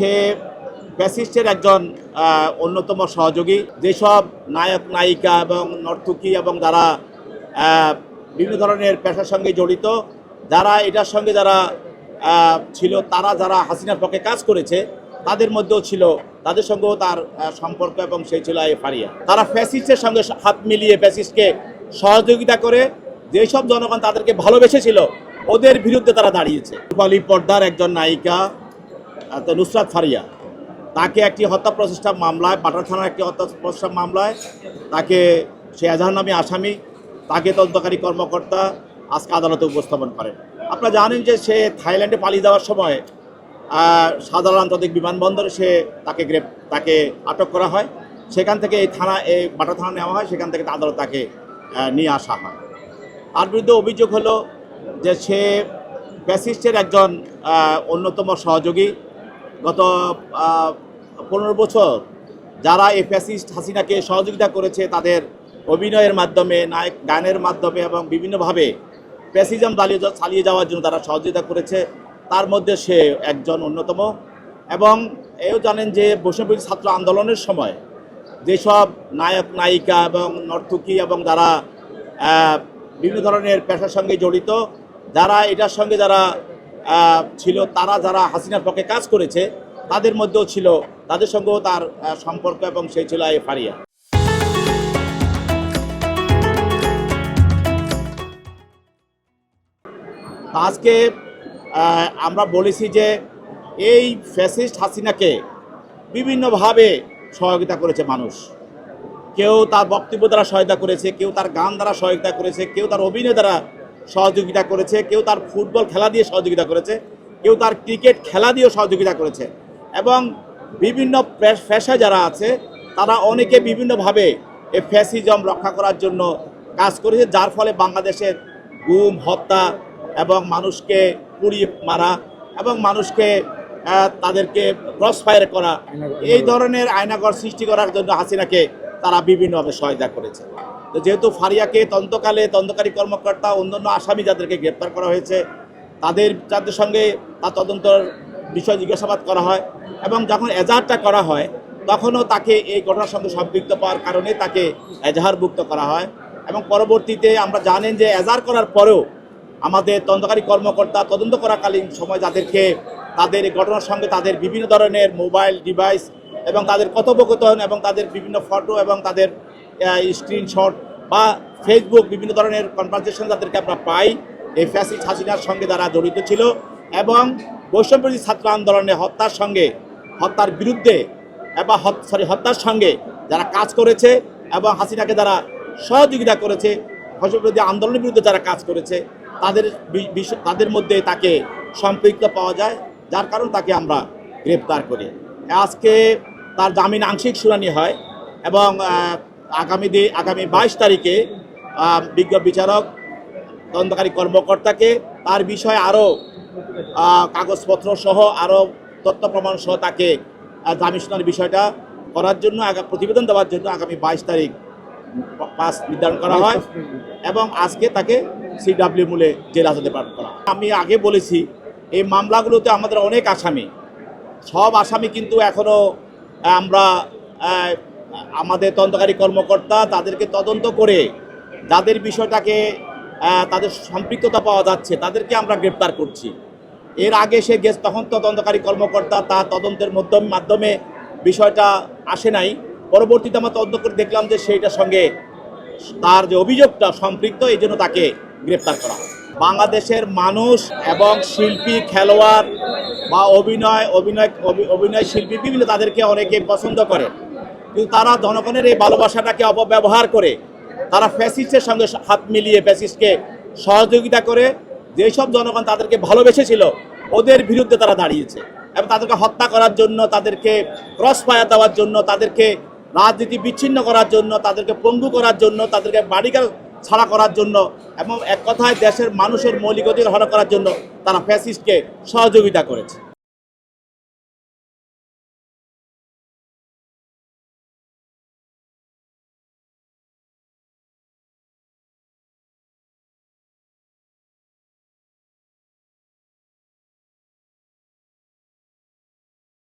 সে ফ্যাসিস্টের একজন অন্যতম সহযোগী। যেসব নায়ক নায়িকা এবং নর্তকী এবং যারা বিভিন্ন ধরনের পেশার সঙ্গে জড়িত, যারা এটার সঙ্গে যারা ছিল, তারা যারা হাসিনার পক্ষে কাজ করেছে, তাদের মধ্যেও ছিল, তাদের সঙ্গেও তার সম্পর্ক, এবং সেই ছিল ফারিয়া। তারা ফ্যাসিস্টের সঙ্গে হাত মিলিয়ে ফ্যাসিস্টকে সহযোগিতা করে যেসব জনগণ তাদেরকে ভালোবেসেছিল, ওদের বিরুদ্ধে তারা দাঁড়িয়েছে। রূপালী পর্দার একজন নায়িকা নুসরাত ফারিয়া, তাকে একটি হত্যা প্রচেষ্টা মামলায়, পাটনা থানার একটি হত্যা প্রচেষ্টা মামলায় তাকে, সে এজাহার নামী আসামি, তাকে তদন্তকারী কর্মকর্তা আজকে আদালতে উপস্থাপন করেন। আপনারা জানেন যে সে থাইল্যান্ডে পালিয়ে যাওয়ার সময় শাহজালাল আন্তর্জাতিক বিমানবন্দরে তাকে আটক করা হয়। সেখান থেকে এই পাটনা থানা নেওয়া হয়, সেখান থেকে আদালত তাকে নিয়ে আসা হয়। তার বিরুদ্ধে অভিযোগ হলো যে সে ফ্যাসিস্টের একজন অন্যতম সহযোগী। গত 15 বছর যারা এই ফ্যাসিস্ট হাসিনাকে সহযোগিতা করেছে, তাদের অভিনয়ের মাধ্যমে, নায়ক গানের মাধ্যমে এবং বিভিন্নভাবে ফ্যাসিজম চালিয়ে যাওয়ার জন্য তারা সহযোগিতা করেছে, তার মধ্যে সে একজন অন্যতম। এবং এও জানেন যে বৈষম্যবিরোধী ছাত্র আন্দোলনের সময় যেসব নায়ক নায়িকা এবং নর্তকী এবং যারা বিভিন্ন ধরনের পেশার সঙ্গে জড়িত, যারা এটার সঙ্গে যারা ছিল, তারা যারা হাসিনার পক্ষে কাজ করেছে, তাদের মধ্যেও ছিল, তাদের সঙ্গেও তার সম্পর্ক, এবং সেই ছিল ফারিয়া। আজকে আমরা বলেছি যে এই ফ্যাসিস্ট হাসিনাকে বিভিন্নভাবে সহযোগিতা করেছে মানুষ। কেউ তার বক্তব্য দ্বারা সহায়তা করেছে, কেউ তার গান দ্বারা সহযোগিতা করেছে, কেউ তার অভিনয় দ্বারা সহযোগিতা করেছে, কেউ তার ফুটবল খেলা দিয়ে সহযোগিতা করেছে, কেউ তার ক্রিকেট খেলা দিয়েও সহযোগিতা করেছে। এবং বিভিন্ন পেশায় যারা আছে, তারা অনেকে বিভিন্নভাবে এই ফ্যাসিজম রক্ষা করার জন্য কাজ করেছে, যার ফলে বাংলাদেশের গুম, হত্যা এবং মানুষকে পুড়িয়ে মারা এবং মানুষকে তাদেরকে ক্রস ফায়ার করা, এই ধরনের আয়নাঘর সৃষ্টি করার জন্য হাসিনাকে তারা বিভিন্নভাবে সহায়তা করেছে। তো যেহেতু ফারিয়াকে তদন্তকালে তদন্তকারী কর্মকর্তা, অন্যান্য আসামি যাদেরকে গ্রেপ্তার করা হয়েছে, তাদের সঙ্গে তার তদন্তর বিষয় জিজ্ঞাসাবাদ করা হয়, এবং যখন এজাহারটা করা হয় তখনও তাকে এই ঘটনার সঙ্গে সম্পৃক্ত পাওয়ার কারণে তাকে এজাহারভুক্ত করা হয়। এবং পরবর্তীতে আমরা জানেন যে এজাহার করার পরেও আমাদের তদন্তকারী কর্মকর্তা তদন্ত করাকালীন সময় তাদের এই ঘটনার সঙ্গে তাদের বিভিন্ন ধরনের মোবাইল ডিভাইস এবং তাদের কথোপকথন এবং তাদের বিভিন্ন ফটো এবং তাদের স্ক্রিনশট বা ফেসবুক বিভিন্ন ধরনের কনভারসেশন যাদেরকে আমরা পাই, এই ফ্যাসিস্ট হাসিনার সঙ্গে যারা জড়িত ছিল এবং বৈষম্যবিরোধী ছাত্র আন্দোলনে হত্যার বিরুদ্ধে বা হত্যার সঙ্গে যারা কাজ করেছে এবং হাসিনাকে যারা সহযোগিতা করেছে, বৈষম্যবিরোধী আন্দোলনের বিরুদ্ধে যারা কাজ করেছে, তাদের মধ্যে তাকে সম্পৃক্ত পাওয়া যায়, যার কারণে তাকে আমরা গ্রেপ্তার করি। আজকে তার জামিন আংশিক শুনানি হয়, এবং আগামী 22 তারিখে বিজ্ঞ বিচারক তদন্তকারী কর্মকর্তাকে তার বিষয়ে আরও কাগজপত্র সহ আরও তথ্য প্রমাণ সহ তাকে জামিন শুনানির বিষয়টা করার জন্য প্রতিবেদন দেওয়ার জন্য আগামী 22 তারিখ নির্ধারণ করা হয়, এবং আজকে তাকে CW মূলে জেল হাজতে প্রেরণ করা। আমি আগে বলেছি, এই মামলাগুলোতে আমাদের অনেক আসামি, সব আসামি কিন্তু এখনও আমরা আমাদের তদন্তকারী কর্মকর্তা তাদেরকে তদন্ত করে যাদের বিষয়টাকে তাদের সম্পৃক্ততা পাওয়া যাচ্ছে, তাদেরকে আমরা গ্রেপ্তার করছি। এর আগে সে তখন তদন্তকারী কর্মকর্তা তার তদন্তের মাধ্যমে বিষয়টা আসে নাই। পরবর্তীতে আমরা তদন্ত করে দেখলাম যে সেইটার সঙ্গে তার যে অভিযোগটা সম্পৃক্ত, এই জন্য তাকে গ্রেপ্তার করা হয়। বাংলাদেশের মানুষ এবং শিল্পী, খেলোয়াড় বা অভিনয় শিল্পী বিভিন্ন তাদেরকে অনেকে পছন্দ করে, কিন্তু তারা জনগণের এই ভালোবাসাটাকে অপব্যবহার করে তারা ফ্যাসিস্টের সঙ্গে হাত মিলিয়ে ফ্যাসিস্টকে সহযোগিতা করে যেসব জনগণ তাদেরকে ভালোবেসেছিল, ওদের বিরুদ্ধে তারা দাঁড়িয়েছে, এবং তাদেরকে হত্যা করার জন্য, তাদেরকে ক্রস ফায়ার দেওয়ার জন্য, তাদেরকে রাজনীতি বিচ্ছিন্ন করার জন্য, তাদেরকে পঙ্গু করার জন্য, তাদেরকে বাড়িঘর ছাড়া করার জন্য, এবং এক কথায় দেশের মানুষের মৌলিক অধিকার হরণ করার জন্য তারা ফ্যাসিস্টকে সহযোগিতা করেছে।